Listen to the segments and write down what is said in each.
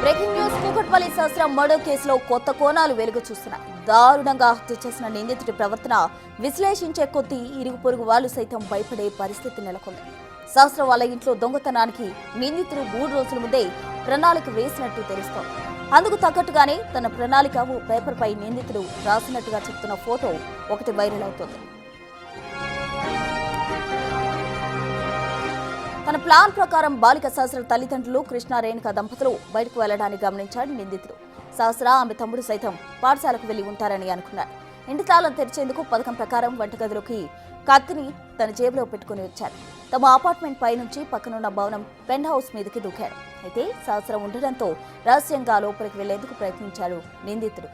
Breaking news. Kukatpally Sahasra murder కేసులో కొత్త కోణాలు వెలుగు చూస్తున్నాయి. దారుణంగా హత్య చేసిన నిందితుడి ప్రవర్తన విశ్లేషించే కొద్దీ ఇరుగు పొరుగు వాళ్ళు సైతం భయపడే పరిస్థితి నెలకొంది. సహస్ర వాళ్ళ ఇంట్లో దొంగతనానికి నిందితుడు 3 రోజుల ముందే ప్రణాళిక వేసినట్టు తెలుస్తోంది. అందుకు తగ్గట్టుగానే తన ప్రణాళిక ఓ పేపర్పై నిందితుడు రాసినట్టుగా చెప్తున్న ఫోటో ఒకటి వైరల్ అవుతోంది. తన ప్లాన్ ప్రకారం బాలిక సహస్ర తల్లిదండ్రులు కృష్ణ రేణుక దంపతులు బయటకు వెళ్లడాన్ని గమనించాడు నిందితుడు. సహస్ర ఆమె తమ్ముడు సైతం పాఠశాలకు వెళ్లి ఉంటారని అనుకున్నాడు. ఇంటి తాళం తెరిచేందుకు పథకం ప్రకారం వంటగదిలోకి కత్తిని తన జేబులో పెట్టుకుని వచ్చాడు. తమ అపార్ట్మెంట్ పై నుంచి పక్కనున్న భవనం పెంట్ హౌస్ మీదకి దూకాడు. అయితే సహస్ర ఉండడంతో రహస్యంగా లోపలికి వెళ్లేందుకు ప్రయత్నించాడు నిందితుడు.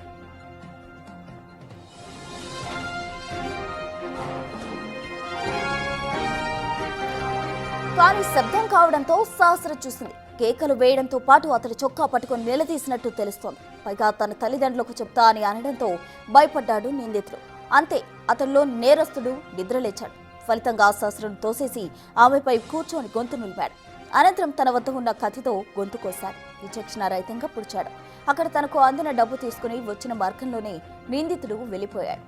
కానీ శబ్దం కావడంతో సహస్ర చూసింది. కేకలు వేయడంతో పాటు అతడి చొక్కా పట్టుకుని నిలదీసినట్టు తెలుస్తోంది. పైగా తన తల్లిదండ్రులకు చెప్తా అని అనడంతో భయపడ్డాడు నిందితుడు. అంతే, అతనిలో నేరస్తుడు నిద్రలేచాడు. ఫలితంగా సహస్రను తోసేసి ఆమెపై కూర్చొని గొంతు నిలిపాడు. అనంతరం తన వద్ద ఉన్న కత్తితో గొంతు కోశాడు. విచక్షణ రహితంగా పుడిచాడు. అక్కడ తనకు అందిన డబ్బు తీసుకుని వచ్చిన మార్గంలోనే నిందితుడు వెళ్లిపోయాడు.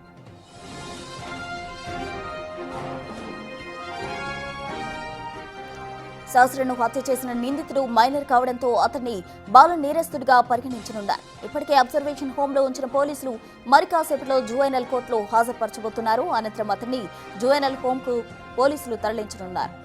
సహస్రను హత్య చేసిన నిందితుడు మైనర్ కావడంతో అతన్ని బాల నేరస్తుడిగా పరిగణించనున్నారు. ఇప్పటికే అబ్జర్వేషన్ హోంలో ఉంచిన పోలీసులు మరి కాసేపట్లో జువైనల్ కోర్టులో హాజరుపరచబోతున్నారు. అనంతరం అతన్ని జువైనల్ హోంకు పోలీసులు తరలించనున్నారు.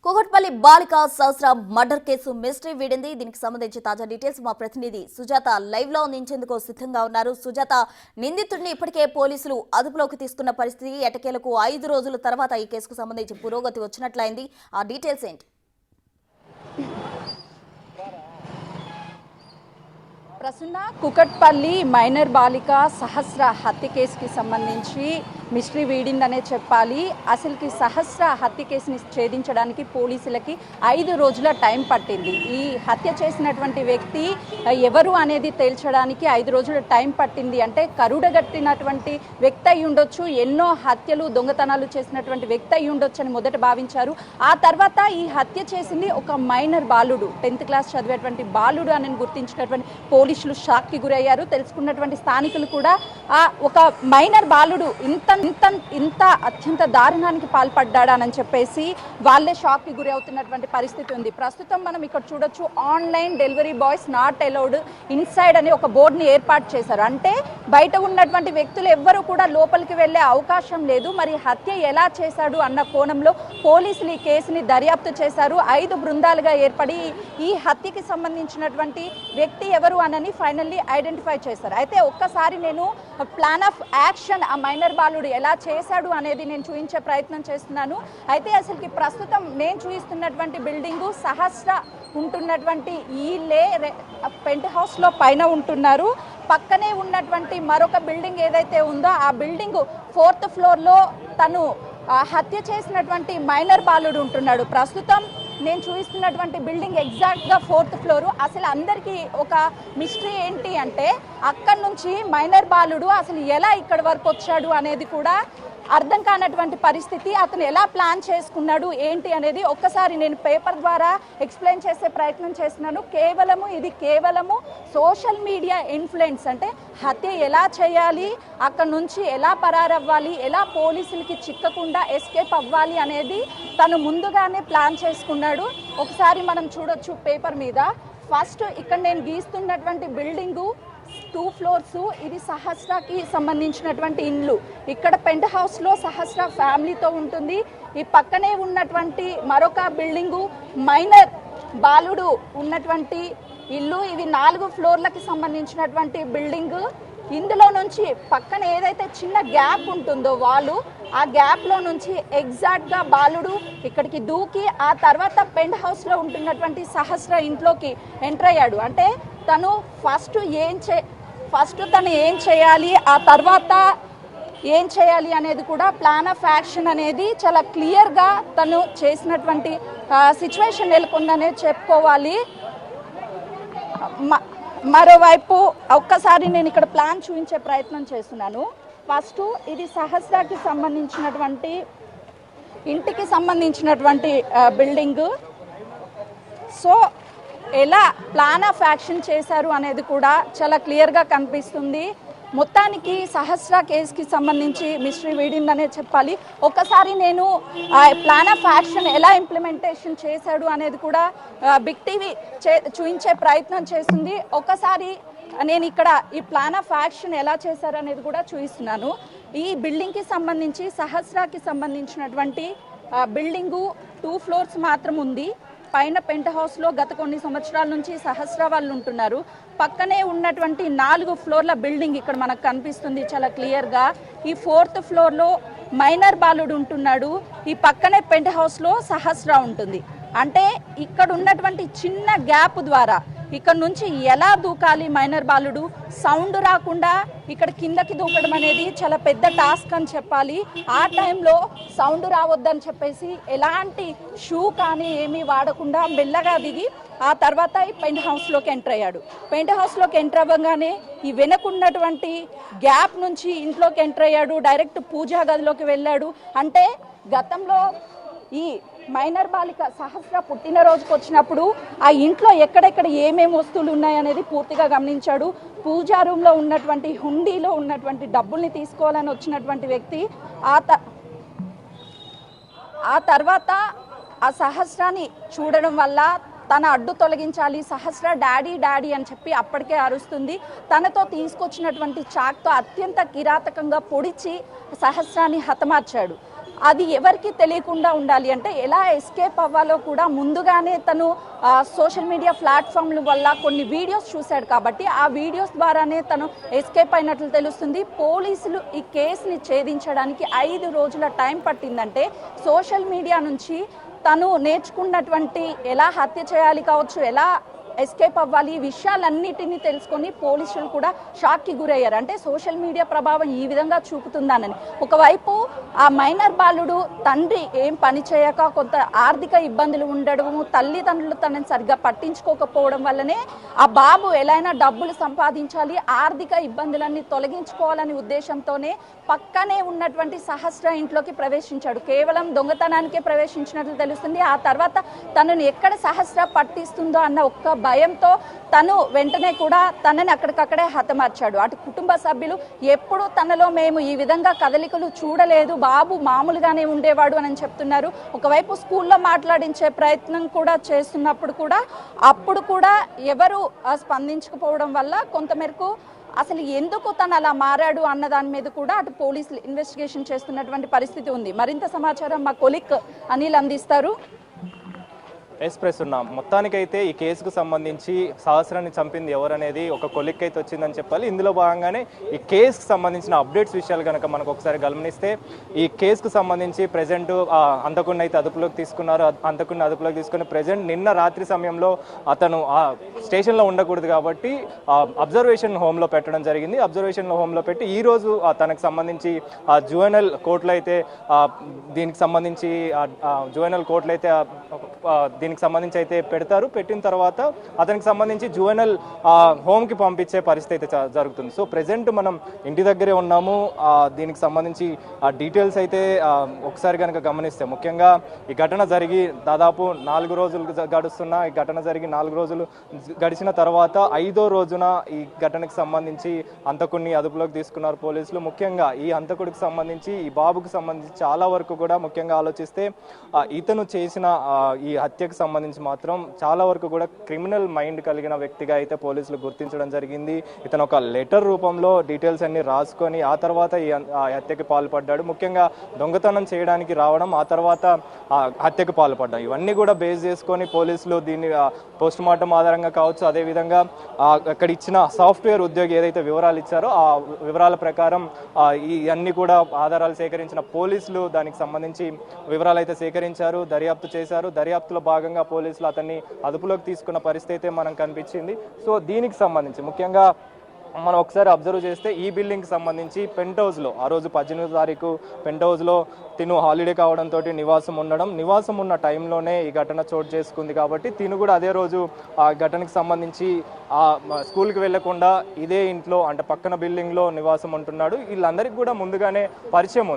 కూకట్పల్లి బాలిక సహస్ర మర్డర్ కేసు మిస్టరీ వీడింది. దీనికి సంబంధించి తాజా డీటెయిల్స్ మా ప్రతినిధి సుజాత లైవ్ లో అందించేందుకు సిద్ధంగా ఉన్నారు. సుజాత, నిందితుడిని ఇప్పటికే పోలీసులు అదుపులోకి తీసుకున్న పరిస్థితి, ఎటకేలకు 5 రోజుల తర్వాత ఈ కేసుకు సంబంధించి పురోగతి వచ్చినట్లయింది. ఆ డీటెయిల్స్ ఏంటి? ప్రసన్న, కుకట్పల్లి మైనర్ బాలిక సహస్ర హత్య కేసుకి సంబంధించి మిస్టరీ వీడిందనే చెప్పాలి. అసలుకి సహస్ర హత్య కేసుని ఛేదించడానికి పోలీసులకి 5 రోజుల టైం పట్టింది. ఈ హత్య చేసినటువంటి వ్యక్తి ఎవరు అనేది తేల్చడానికి 5 రోజుల టైం పట్టింది. అంటే కరుడగట్టినటువంటి వ్యక్తి అయి ఉండొచ్చు, ఎన్నో హత్యలు దొంగతనాలు చేసినటువంటి వ్యక్తి అయి ఉండొచ్చు అని మొదట భావించారు. ఆ తర్వాత ఈ హత్య చేసింది ఒక మైనర్ బాలుడు, 10th క్లాస్ చదివేటువంటి బాలుడు అని గుర్తించినటువంటి పోలీసులు షాక్కి గురయ్యారు. తెలుసుకున్నటువంటి స్థానికులు కూడా ఒక మైనర్ బాలుడు ఇంత అత్యంత దారుణానికి పాల్పడ్డాడని చెప్పేసి వాళ్ళే షాక్కి గురి అవుతున్నటువంటి పరిస్థితి ఉంది. ప్రస్తుతం మనం ఇక్కడ చూడొచ్చు, online delivery boys not allowed inside అని ఒక బోర్డుని ఏర్పాటు చేశారు. అంటే బయట ఉన్నటువంటి వ్యక్తులు ఎవ్వరూ కూడా లోపలికి వెళ్లే అవకాశం లేదు. మరి హత్య ఎలా చేశాడు అన్న కోణంలో పోలీసులు ఈ కేసుని దర్యాప్తు చేశారు. 5 బృందాలుగా ఏర్పడి ఈ హత్యకి సంబంధించినటువంటి వ్యక్తి ఎవరు అని ఫైనల్లీ ఐడెంటిఫై చేశారు. అయితే ఒక్కసారి నేను ప్లాన్ ఆఫ్ యాక్షన్ ఆ మైనర్ బాలుడు ఎలా చేశాడు అనేది నేను చూపించే ప్రయత్నం చేస్తున్నాను. అయితే అసలుకి ప్రస్తుతం నేను చూపిస్తున్నటువంటి బిల్డింగు సహస్ర ఉంటున్నటువంటి ఈలే పెంట్ హౌస్లో పైన ఉంటున్నారు. పక్కనే ఉన్నటువంటి మరొక బిల్డింగ్ ఏదైతే ఉందో ఆ బిల్డింగ్ 4th ఫ్లోర్లో తను హత్య చేసినటువంటి మైనర్ బాలుడు ఉంటున్నాడు. ప్రస్తుతం నేను చూపిస్తున్నటువంటి బిల్డింగ్ ఎగ్జాక్ట్గా 4th ఫ్లోరు. అసలు అందరికీ ఒక మిస్టరీ ఏంటి అంటే, అక్కడి నుంచి మైనర్ బాలుడు అసలు ఎలా ఇక్కడి వరకు వచ్చాడు అనేది కూడా అర్థం కానటువంటి పరిస్థితి. అతను ఎలా ప్లాన్ చేసుకున్నాడు ఏంటి అనేది ఒక్కసారి నేను పేపర్ ద్వారా ఎక్స్ప్లెయిన్ చేసే ప్రయత్నం చేస్తున్నాను. ఇది కేవలము సోషల్ మీడియా ఇన్ఫ్లుయెన్స్. అంటే హత్య ఎలా చేయాలి, అక్కడి నుంచి ఎలా పరారవ్వాలి, ఎలా పోలీసులకి చిక్కకుండా ఎస్కేప్ అవ్వాలి అనేది తను ముందుగానే ప్లాన్ చేసుకున్నాడు. ఒకసారి మనం చూడొచ్చు పేపర్ మీద. ఫస్ట్ ఇక్కడ నేను గీస్తున్నటువంటి బిల్డింగు 2 ఫ్లోర్స్. ఇది సహస్రకి సంబంధించినటువంటి ఇల్లు. ఇక్కడ పెంట్ హౌస్లో సహస్ర ఫ్యామిలీతో ఉంటుంది. ఈ పక్కనే ఉన్నటువంటి మరొక బిల్డింగు మైనర్ బాలుడు ఉన్నటువంటి ఇల్లు. ఇవి 4 ఫ్లోర్లకి సంబంధించినటువంటి బిల్డింగ్. ఇందులో నుంచి పక్కన ఏదైతే చిన్న గ్యాప్ ఉంటుందో వాళ్ళు, ఆ గ్యాప్లో నుంచి ఎగ్జాక్ట్గా బాలుడు ఇక్కడికి దూకి ఆ తర్వాత పెంట్ హౌస్లో ఉంటున్నటువంటి సహస్ర ఇంట్లోకి ఎంటర్ అయ్యాడు. అంటే తను ఫస్ట్ తను ఏం చేయాలి, ఆ తర్వాత ఏం చేయాలి అనేది కూడా ప్లాన్ ఆఫ్ యాక్షన్ అనేది చాలా క్లియర్గా తను చేసినటువంటి సిచ్యువేషన్ నెలకొందనే చెప్పుకోవాలి. మరోవైపు ఒక్కసారి నేను ఇక్కడ ప్లాన్ చూపించే ప్రయత్నం చేస్తున్నాను. ఫస్ట్ ఇది సహస్రాకి సంబంధించినటువంటి ఇంటికి సంబంధించినటువంటి బిల్డింగ్. సో ఎలా ప్లాన్ ఆఫ్ యాక్షన్ చేశారు అనేది కూడా చాలా క్లియర్గా కనిపిస్తుంది. మొత్తానికి సహస్ర కేసుకి సంబంధించి మిస్టరీ వీడిందనే చెప్పాలి. ఒక్కసారి నేను ప్లాన్ ఆఫ్ యాక్షన్ ఎలా ఇంప్లిమెంటేషన్ చేశాడు అనేది కూడా బిగ్ టీవీ చూపించే ప్రయత్నం చేస్తుంది. ఒక్కసారి నేను ఇక్కడ ఈ ప్లాన్ ఆఫ్ యాక్షన్ ఎలా చేశారు అనేది కూడా చూపిస్తున్నాను. ఈ బిల్డింగ్కి సంబంధించి సహస్రాకి సంబంధించినటువంటి బిల్డింగు 2 floors మాత్రం ఉంది. పైన పెంట్ హౌస్లో గత కొన్ని సంవత్సరాల నుంచి సహస్ర వాళ్ళు ఉంటున్నారు. పక్కనే ఉన్నటువంటి 4 floorల బిల్డింగ్ ఇక్కడ మనకు కనిపిస్తుంది చాలా క్లియర్గా. ఈ 4th floorలో మైనర్ బాలుడు ఉంటున్నాడు. ఈ పక్కనే పెంట్ హౌస్లో సహస్ర ఉంటుంది. అంటే ఇక్కడ ఉన్నటువంటి చిన్న గ్యాప్ ద్వారా ఇక్కడ నుంచి ఎలా దూకాలి మైనర్ బాలుడు, సౌండ్ రాకుండా ఇక్కడ కిందకి దూకడం అనేది చాలా పెద్ద టాస్క్ అని చెప్పాలి. ఆ టైంలో సౌండ్ రావద్దని చెప్పేసి ఎలాంటి షూ కానీ ఏమీ వాడకుండా మెల్లగా దిగి ఆ తర్వాత ఈ పెంట్ హౌస్లోకి ఎంటర్ అయ్యాడు. పెంట్ హౌస్లోకి ఎంటర్ అవ్వగానే ఈ వెనకున్నటువంటి గ్యాప్ నుంచి ఇంట్లోకి ఎంటర్ అయ్యాడు. డైరెక్ట్ పూజా గదిలోకి వెళ్ళాడు. అంటే గతంలో ఈ మైనర్ బాలిక సహస్ర పుట్టినరోజుకు వచ్చినప్పుడు ఆ ఇంట్లో ఎక్కడెక్కడ ఏమేమి వస్తువులు ఉన్నాయనేది పూర్తిగా గమనించాడు. పూజా రూమ్లో ఉన్నటువంటి హుండీలో ఉన్నటువంటి డబ్బుల్ని తీసుకోవాలని వచ్చినటువంటి వ్యక్తి ఆ తర్వాత ఆ సహస్రాన్ని చూడడం వల్ల తన అడ్డు తొలగించాలి, సహస్ర డాడీ డాడీ అని చెప్పి అప్పటికే అరుస్తుంది. తనతో తీసుకొచ్చినటువంటి చాక్తో అత్యంత కిరాతకంగా పొడిచి సహస్రాన్ని హతమార్చాడు. అది ఎవరికి తెలియకుండా ఉండాలి అంటే ఎలా ఎస్కేప్ అవ్వాలో కూడా ముందుగానే తను సోషల్ మీడియా ప్లాట్ఫామ్ల వల్ల కొన్ని వీడియోస్ చూశాడు కాబట్టి ఆ వీడియోస్ ద్వారానే తను ఎస్కేప్ అయినట్లు తెలుస్తుంది. పోలీసులు ఈ కేసుని ఛేదించడానికి 5 రోజుల టైం పట్టిందంటే సోషల్ మీడియా నుంచి తను నేర్చుకున్నటువంటి ఎలా హత్య చేయాలి కావచ్చు, ఎలా ఎస్కేప్ అవ్వాలి, ఈ విషయాలన్నిటినీ తెలుసుకొని పోలీసులు కూడా షాక్కి గురయ్యారు. అంటే సోషల్ మీడియా ప్రభావం ఈ విధంగా చూపుతుందానని. ఒకవైపు ఆ మైనర్ బాలుడు తండ్రి ఏం పని చేయక కొంత ఆర్థిక ఇబ్బందులు ఉండడము, తల్లిదండ్రులు తనని సరిగ్గా పట్టించుకోకపోవడం వల్లనే ఆ బాబు ఎలా అయినా డబ్బులు సంపాదించాలి, ఆర్థిక ఇబ్బందులన్నీ తొలగించుకోవాలనే ఉద్దేశంతోనే పక్కనే ఉన్నటువంటి సహస్ర ఇంట్లోకి ప్రవేశించాడు. కేవలం దొంగతనానికే ప్రవేశించినట్లు తెలుస్తుంది. ఆ తర్వాత తనను ఎక్కడ సహస్ర పట్టిస్తుందో అన్న ఒక్క భయంతో తను వెంటనే కూడా తనని అక్కడికక్కడే హతమార్చాడు. అటు కుటుంబ సభ్యులు ఎప్పుడు తనలో మేము ఈ విధంగా కదలికలు చూడలేదు, బాబు మామూలుగానే ఉండేవాడు అని చెప్తున్నారు. ఒకవైపు స్కూల్లో మాట్లాడించే ప్రయత్నం కూడా చేస్తున్నప్పుడు కూడా అప్పుడు కూడా ఎవరు స్పందించకపోవడం వల్ల కొంతమేరకు అసలు ఎందుకు తను అలా మారాడు అన్న దాని మీద కూడా అటు పోలీసులు ఇన్వెస్టిగేషన్ చేస్తున్నటువంటి పరిస్థితి ఉంది. మరింత సమాచారం మా కొలిక్ అనిల్ అందిస్తారు. ఎక్స్ప్రెస్ ఉన్నాం. మొత్తానికైతే ఈ కేసుకు సంబంధించి సహస్రాన్ని చంపింది ఎవరనేది ఒక కొలిక్ అయితే వచ్చిందని చెప్పాలి. ఇందులో భాగంగానే ఈ కేసుకు సంబంధించిన అప్డేట్స్ విషయాలు కనుక మనకు ఒకసారి గమనిస్తే ఈ కేసుకు సంబంధించి ప్రజెంట్ అంతకుడిని అయితే అదుపులోకి తీసుకున్నారు. అంతకుడిని అదుపులోకి తీసుకుని ప్రజెంట్ నిన్న రాత్రి సమయంలో అతను ఆ స్టేషన్లో ఉండకూడదు కాబట్టి అబ్జర్వేషన్ హోమ్లో పెట్టడం జరిగింది. అబ్జర్వేషన్ హోమ్లో పెట్టి ఈరోజు తనకు సంబంధించి జువెనల్ కోర్టులో అయితే దీనికి సంబంధించి జువెనల్ కోర్టులో అయితే దీనికి సంబంధించి అయితే పెడతారు. పెట్టిన తర్వాత అతనికి సంబంధించి జువెనల్ హోమ్కి పంపించే పరిస్థితి అయితే జరుగుతుంది. సో ప్రెజెంట్ మనం ఇంటి దగ్గరే ఉన్నాము. దీనికి సంబంధించి డీటెయిల్స్ అయితే ఒకసారి కనుక గమనిస్తే ముఖ్యంగా ఈ ఘటన జరిగి దాదాపు 4 రోజులు గడుస్తున్న ఈ ఘటన జరిగి 4 రోజులు గడిచిన తర్వాత 5వ రోజున ఈ ఘటనకు సంబంధించి హంతకుడిని అదుపులోకి తీసుకున్నారు పోలీసులు. ముఖ్యంగా ఈ హంతకుడికి సంబంధించి ఈ బాబుకు సంబంధించి చాలా వరకు కూడా ముఖ్యంగా ఆలోచిస్తే ఇతను చేసిన ఈ హత్యకు సంబంధించి మాత్రం చాలా వరకు కూడా క్రిమినల్ మైండ్ కలిగిన వ్యక్తిగా అయితే పోలీసులు గుర్తించడం జరిగింది. ఇతను ఒక లెటర్ రూపంలో డీటెయిల్స్ అన్ని రాసుకొని ఆ తర్వాత ఈ హత్యకి పాల్పడ్డాడు. ముఖ్యంగా దొంగతనం చేయడానికి రావడం, ఆ తర్వాత హత్యకు పాల్పడ్డాడు. ఇవన్నీ కూడా బేస్ చేసుకొని పోలీసులు దీన్ని పోస్ట్ మార్టం ఆధారంగా కావచ్చు, అదేవిధంగా అక్కడ ఇచ్చిన సాఫ్ట్వేర్ ఉద్యోగి ఏదైతే వివరాలు ఇచ్చారో ఆ వివరాల ప్రకారం ఇవన్నీ కూడా ఆధారాలు సేకరించిన పోలీసులు దానికి సంబంధించి వివరాలు అయితే సేకరించారు, దర్యాప్తు చేశారు. దర్యాప్తులో భాగంగా పోలీసులు అతన్ని అదుపులోకి తీసుకున్న పరిస్థితి అయితే మనం కనిపించింది. సో దీనికి సంబంధించి ముఖ్యంగా మనం ఒకసారి అబ్జర్వ్ చేస్తే ఈ బిల్డింగ్కి సంబంధించి పెంట్ హౌస్లో ఆ రోజు 18వ తారీఖు పెంట్ హౌస్లో తిను హాలిడే కావడంతో నివాసం ఉన్న టైంలోనే ఈ ఘటన చోటు చేసుకుంది కాబట్టి తిను కూడా అదే రోజు ఆ ఘటనకి సంబంధించి ఆ స్కూల్కి వెళ్లకుండా ఇదే ఇంట్లో అంటే పక్కన బిల్డింగ్లో నివాసం ఉంటున్నాడు. వీళ్ళందరికీ కూడా ముందుగానే పరిచయం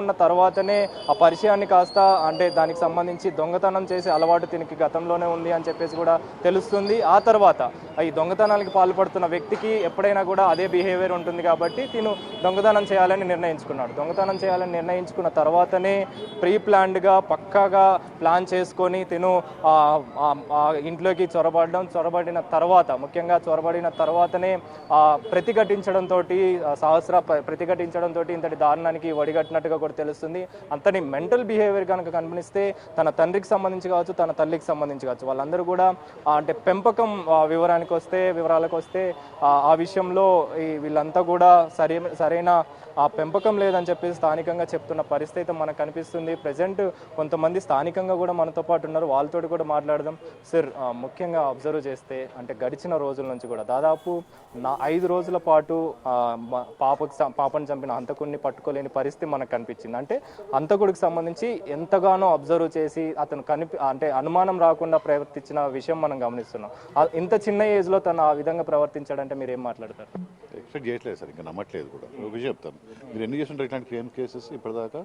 ఉన్న తర్వాతనే ఆ పరిచయాన్ని కాస్త అంటే దానికి సంబంధించి దొంగతనం చేసే అలవాటు తినికి గతంలోనే ఉంది అని చెప్పేసి కూడా తెలుస్తుంది. ఆ తర్వాత ఈ దొంగతనానికి పాల్పడుతున్న వ్యక్తికి ఎప్పుడైనా కూడా అదే బిహేవియర్ ఉంటుంది కాబట్టి తిను దొంగతనం చేయాలని నిర్ణయించుకున్న తర్వాతనే ప్రీ ప్లాన్డ్గా పక్కాగా ప్లాన్ చేసుకొని తిను ఇంట్లోకి చొరబడిన తర్వాతనే ప్రతిఘటించడంతో ఇంతటి దారుణానికి వడిగట్టినట్టుగా కూడా తెలుస్తుంది. అంతని మెంటల్ బిహేవియర్ కనుక కనిపిస్తే తన తండ్రికి సంబంధించి కావచ్చు, తన తల్లికి సంబంధించి కావచ్చు, వాళ్ళందరూ కూడా అంటే పెంపకం వివరాలకు వస్తే ఆ విషయంలో వీళ్ళంతా కూడా సరైన ఆ పెంపకం లేదని చెప్పేసి స్థానికంగా చెప్తున్న పరిస్థితి మనకు కనిపిస్తుంది. ప్రజెంట్ కొంతమంది స్థానికంగా కూడా మనతో పాటు ఉన్నారు, వాళ్ళతో కూడా మాట్లాడదాం. సార్, ముఖ్యంగా అబ్జర్వ్ చేస్తే అంటే గడిచిన రోజుల నుంచి కూడా దాదాపు 5 రోజుల పాటు పాపను చంపిన హంతకుడిని పట్టుకోలేని పరిస్థితి మనకు కనిపించింది. అంటే హంతకుడికి సంబంధించి ఎంతగానో అబ్జర్వ్ చేసి అతను అంటే అనుమానం రాకుండా ప్రవర్తించిన విషయం మనం గమనిస్తున్నాం. ఇంత చిన్న ఏజ్లో తను ఆ విధంగా ప్రవర్తించాడంటే మీరు ఏం మాట్లాడతారు? ఎక్స్పెక్ట్ చేయట్లేదు సార్, ఇంకా నమ్మట్లేదు కూడా. ఒక విషయం చెప్తాను, మీరు ఎన్ని చేస్తుంటారు ఇట్లాంటి క్రైమ్ కేసెస్ ఇప్పటిదాకా?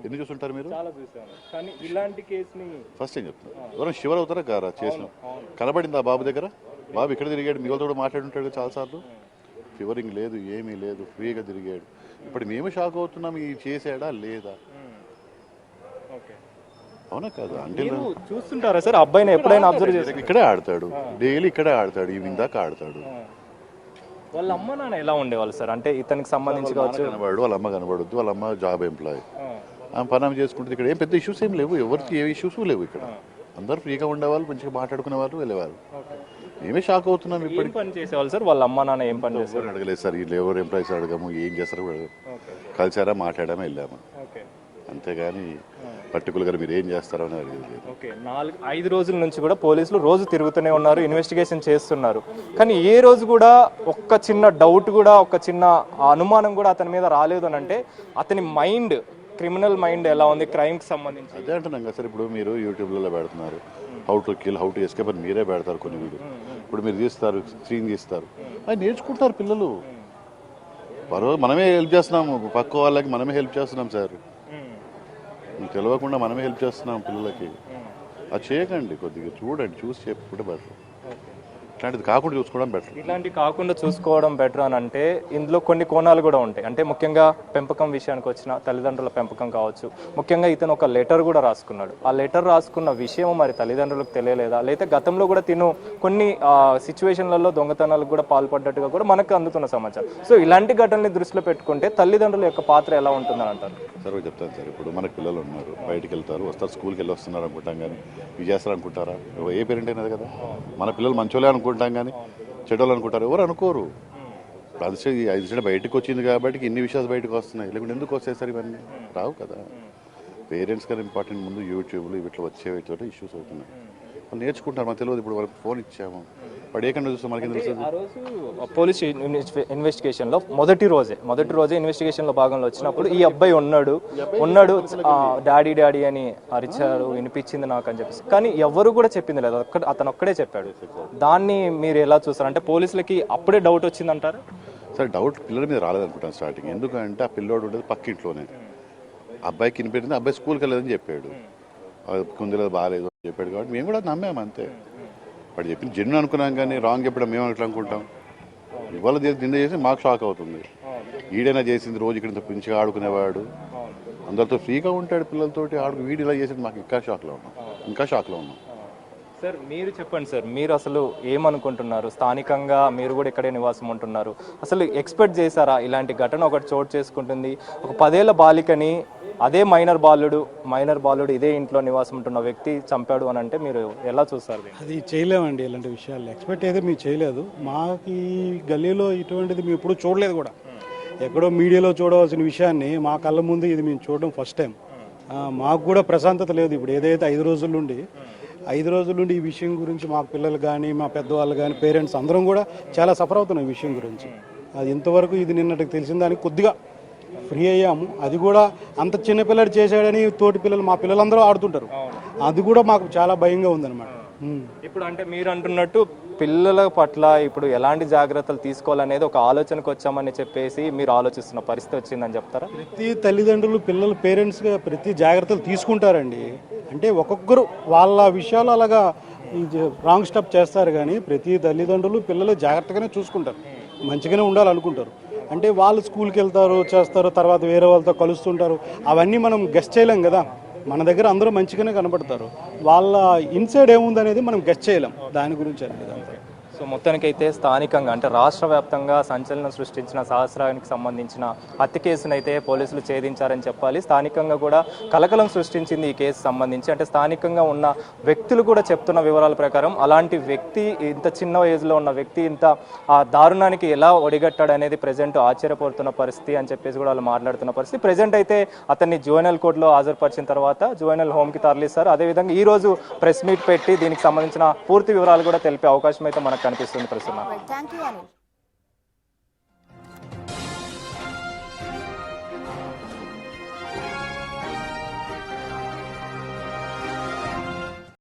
ఎన్ని చూస్తుంటారు మీరు? చాలా చూసాను, కానీ ఇలాంటి కేసుని ఫస్ట్ ఏం చెప్తాను, ఎవరైనా షివర్ అవుతారా కారా చేసిన? కనబడింది ఆ బాబు దగ్గర, బాబు ఇక్కడ తిరిగాడు, మిగతా కూడా మాట్లాడుంటాడు చాలాసార్లు. ఫీవరింగ్ లేదు, ఏమీ లేదు, ఫ్రీగా తిరిగాడు. ఇప్పుడు మేము షాక్ అవుతున్నాం, ఈ చేసాడా లేదా? అవునా కాదు అంటే చూస్తుంటారా సార్ అబ్బాయిని ఎప్పుడైనా అబ్జర్వ్ చేసి? ఇక్కడే ఆడతాడు, డైలీ ఇక్కడే ఆడతాడు, ఈవినింగ్ దాకా ఆడతాడు. వాళ్ళ అమ్మ నాన్న ఎలా ఉండేవాళ్ళు సార్? అంటే ఇతనికి సంబంధించి కావచ్చు, కనబడు, వాళ్ళ అమ్మ కనబడద్దు, వాళ్ళ అమ్మ జాబ్ ఎంప్లాయ్, ఆమె పని చేసుకుంటుంది. ఇక్కడ ఏం పెద్ద ఇష్యూస్ ఏం లేవు, ఎవరికి ఏ ఇష్యూస్ లేవు. ఇక్కడ అందరూ ఫ్రీగా ఉండేవాళ్ళు, మంచిగా మాట్లాడుకునే వాళ్ళు, వెళ్ళేవాళ్ళు. మేమే షాక్ అవుతున్నాం. ఇప్పుడు పని చేసేవాళ్ళు సార్ వాళ్ళ అమ్మ నాన్న ఏం పని చేస్తారు? అడగలేదు సార్, వీళ్ళు ఎవరు ఎంప్లాయీస్ అడగము, ఏం చేస్తారు కలిసారా, మాట్లాడామా, వెళ్ళాము, అంతేగాని పర్టికులర్గా మీరు ఏం చేస్తారో అని అడిగేది. ఓకే, 4-5 రోజుల నుంచి కూడా పోలీసులు రోజు తిరుగుతూనే ఉన్నారు, ఇన్వెస్టిగేషన్ చేస్తున్నారు. కానీ ఏ రోజు కూడా ఒక్క చిన్న డౌట్ కూడా, ఒక చిన్న అనుమానం కూడా అతని మీద రాలేదు అని అంటే అతని మైండ్, క్రిమినల్ మైండ్ ఎలా ఉంది క్రైమ్కి సంబంధించి? అదే అంటున్నాం కదా సార్, ఇప్పుడు మీరు యూట్యూబ్లలో పెడుతున్నారు, how to kill, how to escape అని మీరే పెడతారు కొన్ని వీడియో. ఇప్పుడు మీరు తీస్తారు, స్క్రీన్ తీస్తారు, అది నేర్చుకుంటారు పిల్లలు. మనమే హెల్ప్ చేస్తున్నాము, పక్క వాళ్ళకి మనమే హెల్ప్ చేస్తున్నాం సార్, తెలియకుండా మనమే హెల్ప్ చేస్తున్నాం పిల్లలకి. అది చేయకండి, కొద్దిగా చూడండి, చూసి చెప్పుకుంటే బెటర్. ఇట్లాంటిది కాకుండా చూసుకోవడం బెటర్. ఇట్లాంటివి కాకుండా చూసుకోవడం బెటర్ అని అంటే ఇందులో కొన్ని కోణాలు కూడా ఉంటాయి. అంటే ముఖ్యంగా పెంపకం విషయానికి వచ్చిన తల్లిదండ్రుల పెంపకం కావచ్చు. ముఖ్యంగా ఇతను ఒక లెటర్ కూడా రాసుకున్నాడు. ఆ లెటర్ రాసుకున్న విషయం మరి తల్లిదండ్రులకు తెలియలేదా, లేకపోతే గతంలో కూడా తిను కొన్ని సిచ్యువేషన్లలో దొంగతనాలకు కూడా పాల్పడ్డట్టుగా కూడా మనకు అందుతున్న సమాచారం. సో ఇలాంటి ఘటనని దృష్టిలో పెట్టుకుంటే తల్లిదండ్రుల యొక్క పాత్ర ఎలా ఉంటుందని అంటారు? సరే చెప్తాను సార్, ఇప్పుడు మనకు పిల్లలు ఉన్నారు, బయటికి వెళ్తారు, వస్తారు, స్కూల్కి వెళ్ళి వస్తున్నారు అనుకుంటాం, కానీ ఇవి చేస్తారు అనుకుంటారా? ఏ పేరెంట్ అయినది కదా, మన పిల్లలు మంచోళ్ళే అనుకుంటాం కానీ చెడ్డోళ్ళు అనుకుంటారు, ఎవరు అనుకోరు. అది 5 బయటకు వచ్చింది కాబట్టి ఇన్ని విషయాలు బయటకు వస్తున్నాయి, లేకుంటే ఎందుకు వస్తాయి సార్? ఇవన్నీ రావు కదా. పేరెంట్స్ కన్నా ఇంపార్టెంట్ ముందు యూట్యూబ్లో వీటిలో వచ్చేవితో ఇష్యూస్ అవుతున్నాయి. వాళ్ళు నేర్చుకుంటారు, మనకు తెలియదు. ఇప్పుడు వాళ్ళకి ఫోన్ ఇచ్చాము, వాడు ఏ కన్నా చూస్తే మనకి తెలుస్తుంది. ఆ రోజు పోలీస్ ఇన్వెస్టిగేషన్లో మొదటి రోజే ఇన్వెస్టిగేషన్లో భాగంలో వచ్చినప్పుడు ఈ అబ్బాయి ఉన్నాడు డాడీ అని అరిచారు, వినిపించింది నాకు అని చెప్పేసి. కానీ ఎవరు కూడా చెప్పింది లేదు, అతను ఒక్కడే చెప్పాడు. దాన్ని మీరు ఎలా చూస్తారు? అంటే పోలీసులకి అప్పుడే డౌట్ వచ్చిందంటారు? సార్ డౌట్ పిల్లల మీద రాలేదనుకుంటాను స్టార్టింగ్. ఎందుకంటే ఆ పిల్లోడు ఉండేది పక్కింట్లోనే, అబ్బాయికి వినిపెట్టింది, అబ్బాయి స్కూల్కి వెళ్ళలేదని చెప్పాడు, కుందలేదు బాగాలేదు అని చెప్పాడు. కాబట్టి మేము కూడా నమ్మాము అంతే. వాడు చెప్పింది జెన్యున్ అనుకున్నాం, కానీ రాంగ్ చెప్పడం మేము ఎట్లా అనుకుంటాం? ఇవాళ నింద చేసి మాకు షాక్ అవుతుంది. ఈడైనా చేసింది, రోజు ఇక్కడ మంచిగా ఆడుకునేవాడు, అందరితో ఫ్రీగా ఉంటాడు, పిల్లలతోటి వీడు ఇలా చేసింది, మాకు ఇంకా షాక్లో ఉన్నాం. సార్ మీరు చెప్పండి సార్, మీరు అసలు ఏమనుకుంటున్నారు? స్థానికంగా మీరు కూడా ఇక్కడే నివాసం ఉంటున్నారు, అసలు ఎక్స్పెక్ట్ చేశారా ఇలాంటి ఘటన ఒకటి చోటు చేసుకుంటుంది? ఒక 10 ఏళ్ల బాలికని అదే మైనర్ బాలుడు ఇదే ఇంట్లో నివాసం ఉంటున్న వ్యక్తి చంపాడు అని అంటే మీరు ఎలా చూస్తారు? అది చేయలేమండి, ఇలాంటి విషయాలు ఎక్స్పెక్ట్ అయితే మేము చేయలేదు. మాకు ఈ గల్లీలో ఇటువంటిది మేము ఎప్పుడు చూడలేదు కూడా. ఎక్కడో మీడియాలో చూడవలసిన విషయాన్ని మా కళ్ళ ముందు ఇది మేము చూడడం ఫస్ట్ టైం. మాకు కూడా ప్రశాంతత లేదు. ఇప్పుడు ఏదైతే 5 రోజుల నుండి ఈ విషయం గురించి మా పిల్లలు కానీ, మా పెద్దవాళ్ళు కానీ, పేరెంట్స్ అందరం కూడా చాలా సఫర్ అవుతున్నాం ఈ విషయం గురించి. అది ఇంతవరకు ఇది నిన్నటికి తెలిసిన దానికి కొద్దిగా ఫ్రీ అయ్యాము. అది కూడా అంత చిన్న పిల్లడు చేశాడని తోటి పిల్లలు మా పిల్లలందరూ ఆడుతుంటారు. అది కూడా మాకు చాలా భయంగా ఉందన్నమాట. ఇప్పుడు అంటే మీరు అంటున్నట్టు పిల్లల పట్ల ఇప్పుడు ఎలాంటి జాగ్రత్తలు తీసుకోవాలనేది ఒక ఆలోచనకు వచ్చామని చెప్పేసి మీరు ఆలోచిస్తున్న పరిస్థితి వచ్చిందని చెప్తారా? ప్రతి తల్లిదండ్రులు పిల్లలు పేరెంట్స్గా ప్రతి జాగ్రత్తలు తీసుకుంటారండి. అంటే ఒక్కొక్కరు వాళ్ళ విషయాలు అలాగా రాంగ్ స్టెప్ చేస్తారు, కానీ ప్రతి తల్లిదండ్రులు పిల్లలు జాగ్రత్తగానే చూసుకుంటారు, మంచిగానే ఉండాలనుకుంటారు. అంటే వాళ్ళు స్కూల్కి వెళ్తారు, చేస్తారు, తర్వాత వేరే వాళ్ళతో కలుస్తుంటారు. అవన్నీ మనం గెస్ట్ చేయలేం కదా. మన దగ్గర అందరూ మంచిగానే కనబడతారు, వాళ్ళ ఇన్సైడ్ ఏముందనేది మనం గెస్ట్ చేయలేం. దాని గురించి అనేది అంతే. సో మొత్తానికైతే స్థానికంగా అంటే రాష్ట్ర వ్యాప్తంగా సంచలనం సృష్టించిన సహస్రానికి సంబంధించిన హత్య కేసును అయితే పోలీసులు ఛేదించారని చెప్పాలి. స్థానికంగా కూడా కలకలం సృష్టించింది ఈ కేసు సంబంధించి. అంటే స్థానికంగా ఉన్న వ్యక్తులు కూడా చెప్తున్న వివరాల ప్రకారం అలాంటి వ్యక్తి, ఇంత చిన్న ఏజ్లో ఉన్న వ్యక్తి ఇంత ఆ దారుణానికి ఎలా ఒడిగట్టాడు అనేది ప్రజెంట్ ఆశ్చర్యపడుతున్న పరిస్థితి అని చెప్పేసి కూడా వాళ్ళు మాట్లాడుతున్న పరిస్థితి. ప్రజెంట్ అయితే అతన్ని జువెనల్ కోర్టులో హాజరుపరిచిన తర్వాత జువెనల్ హోమ్కి తరలిస్తారు. అదేవిధంగా ఈ రోజు ప్రెస్ మీట్ పెట్టి దీనికి సంబంధించిన పూర్తి వివరాలు కూడా తెలిపే అవకాశం అయితే మనకు కనిపిస్తుంది ప్రస్తుతం. Thank you Anil.